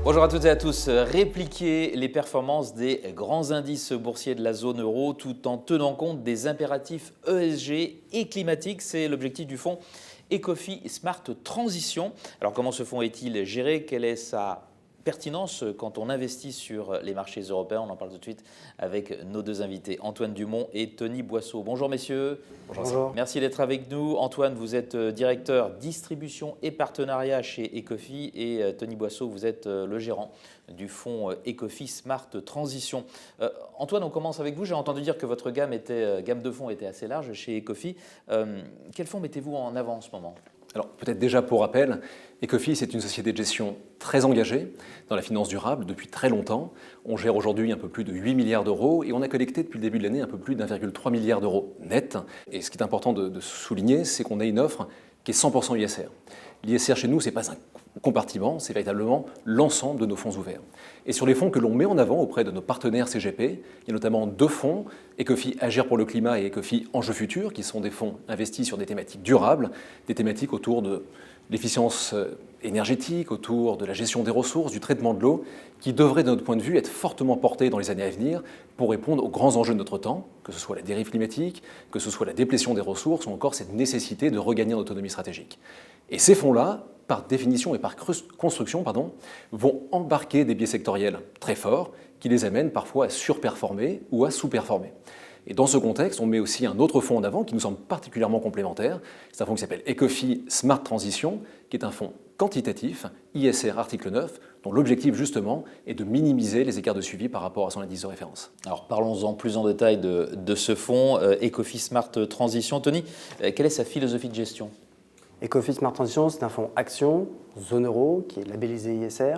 Bonjour à toutes et à tous. Répliquer les performances des grands indices boursiers de la zone euro tout en tenant compte des impératifs ESG et climatiques, c'est l'objectif du fonds Ecofi Smart Transition. Alors comment ce fonds est-il géré? Quelle est sa pertinence quand on investit sur les marchés européens? On en parle tout de suite avec nos deux invités, Antoine Dumont et Tony Boisseau. Bonjour messieurs. Bonjour. Merci d'être avec nous. Antoine, vous êtes directeur distribution et partenariat chez Ecofi et Tony Boisseau, vous êtes le gérant du fonds Ecofi Smart Transition. Antoine, on commence avec vous. J'ai entendu dire que votre gamme de fonds était assez large chez Ecofi. Quels fonds mettez-vous en avant en ce moment ? Alors peut-être déjà pour rappel, Ecofi c'est une société de gestion très engagée dans la finance durable depuis très longtemps. On gère aujourd'hui un peu plus de 8 milliards d'euros et on a collecté depuis le début de l'année un peu plus d'1,3 milliard d'euros net. Et ce qui est important de souligner, c'est qu'on a une offre qui est 100% ISR. L'ISR chez nous, ce n'est pas un compartiment, c'est véritablement l'ensemble de nos fonds ouverts. Et sur les fonds que l'on met en avant auprès de nos partenaires CGP, il y a notamment deux fonds, Ecofi Agir pour le climat et Ecofi Enjeux Futurs, qui sont des fonds investis sur des thématiques durables, des thématiques autour de l'efficience énergétique, autour de la gestion des ressources, du traitement de l'eau, qui devraient, de notre point de vue, être fortement portés dans les années à venir pour répondre aux grands enjeux de notre temps, que ce soit la dérive climatique, que ce soit la déplétion des ressources, ou encore cette nécessité de regagner en autonomie stratégique. Et ces fonds-là, par définition et par construction, vont embarquer des biais sectoriels très forts qui les amènent parfois à surperformer ou à sous-performer. Et dans ce contexte, on met aussi un autre fonds en avant qui nous semble particulièrement complémentaire. C'est un fonds qui s'appelle Ecofi Smart Transition, qui est un fonds quantitatif, ISR article 9, dont l'objectif justement est de minimiser les écarts de suivi par rapport à son indice de référence. Alors parlons-en plus en détail de ce fonds, Ecofi Smart Transition. Tony, quelle est sa philosophie de gestion ? Ecofi Smart Transition, c'est un fonds action, zone euro, qui est labellisé ISR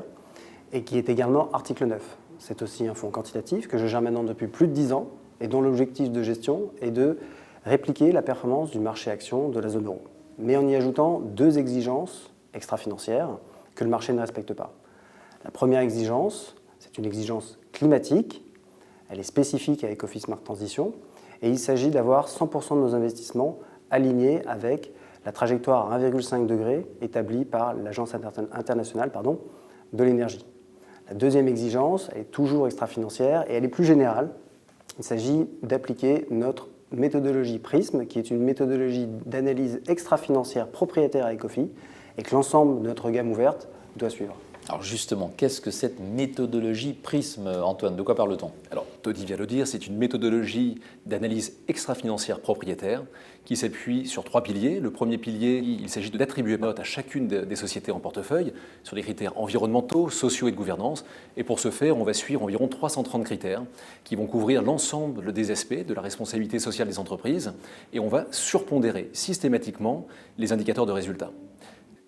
et qui est également article 9. C'est aussi un fonds quantitatif que je gère maintenant depuis plus de 10 ans et dont l'objectif de gestion est de répliquer la performance du marché action de la zone euro, mais en y ajoutant deux exigences extra-financières que le marché ne respecte pas. La première exigence, c'est une exigence climatique. Elle est spécifique à Ecofi Smart Transition et il s'agit d'avoir 100% de nos investissements alignés avec la trajectoire à 1,5 degré établie par l'Agence internationale de l'énergie. La deuxième exigence, elle est toujours extra-financière et elle est plus générale. Il s'agit d'appliquer notre méthodologie PRISM, qui est une méthodologie d'analyse extra-financière propriétaire à Ecofi et que l'ensemble de notre gamme ouverte doit suivre. Alors justement, qu'est-ce que cette méthodologie PRISM, Antoine? De quoi parle-t-on? Alors, Tony vient de le dire, c'est une méthodologie d'analyse extra-financière propriétaire qui s'appuie sur trois piliers. Le premier pilier, il s'agit d'attribuer note à chacune des sociétés en portefeuille sur des critères environnementaux, sociaux et de gouvernance. Et pour ce faire, on va suivre environ 330 critères qui vont couvrir l'ensemble des aspects de la responsabilité sociale des entreprises et on va surpondérer systématiquement les indicateurs de résultats.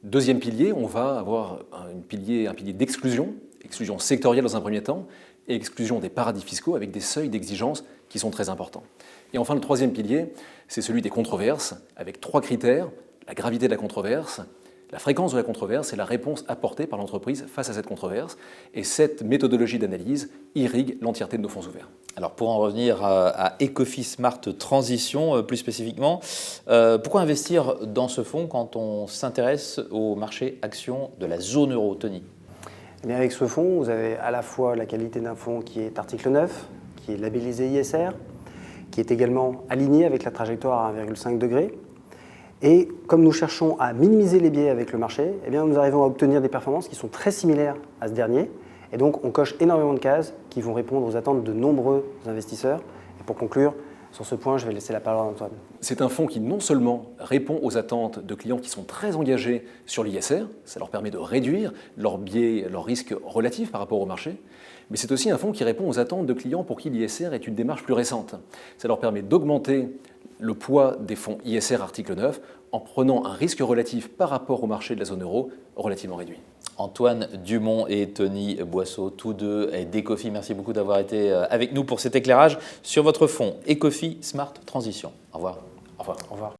Deuxième pilier, on va avoir un pilier d'exclusion, exclusion sectorielle dans un premier temps, et exclusion des paradis fiscaux avec des seuils d'exigence qui sont très importants. Et enfin, le troisième pilier, c'est celui des controverses, avec trois critères, la gravité de la controverse, la fréquence de la controverse et la réponse apportée par l'entreprise face à cette controverse. Et cette méthodologie d'analyse irrigue l'entièreté de nos fonds ouverts. Alors pour en revenir à Ecofi Smart Transition, plus spécifiquement, pourquoi investir dans ce fonds quand on s'intéresse au marché action de la zone euro, Tony? Eh bien, avec ce fonds, vous avez à la fois la qualité d'un fonds qui est article 9, qui est labellisé ISR, qui est également aligné avec la trajectoire à 1,5 degré. Et comme nous cherchons à minimiser les biais avec le marché, eh bien, nous arrivons à obtenir des performances qui sont très similaires à ce dernier. Et donc, on coche énormément de cases qui vont répondre aux attentes de nombreux investisseurs. Et pour conclure, sur ce point, je vais laisser la parole à Antoine. C'est un fonds qui non seulement répond aux attentes de clients qui sont très engagés sur l'ISR, ça leur permet de réduire leurs biais, leurs risques relatifs par rapport au marché, mais c'est aussi un fonds qui répond aux attentes de clients pour qui l'ISR est une démarche plus récente. Ça leur permet d'augmenter le poids des fonds ISR article 9 en prenant un risque relatif par rapport au marché de la zone euro relativement réduit. Antoine Dumont et Tony Boisseau, tous deux d'Ecofi, merci beaucoup d'avoir été avec nous pour cet éclairage sur votre fonds Ecofi Smart Transition. Au revoir. Au revoir.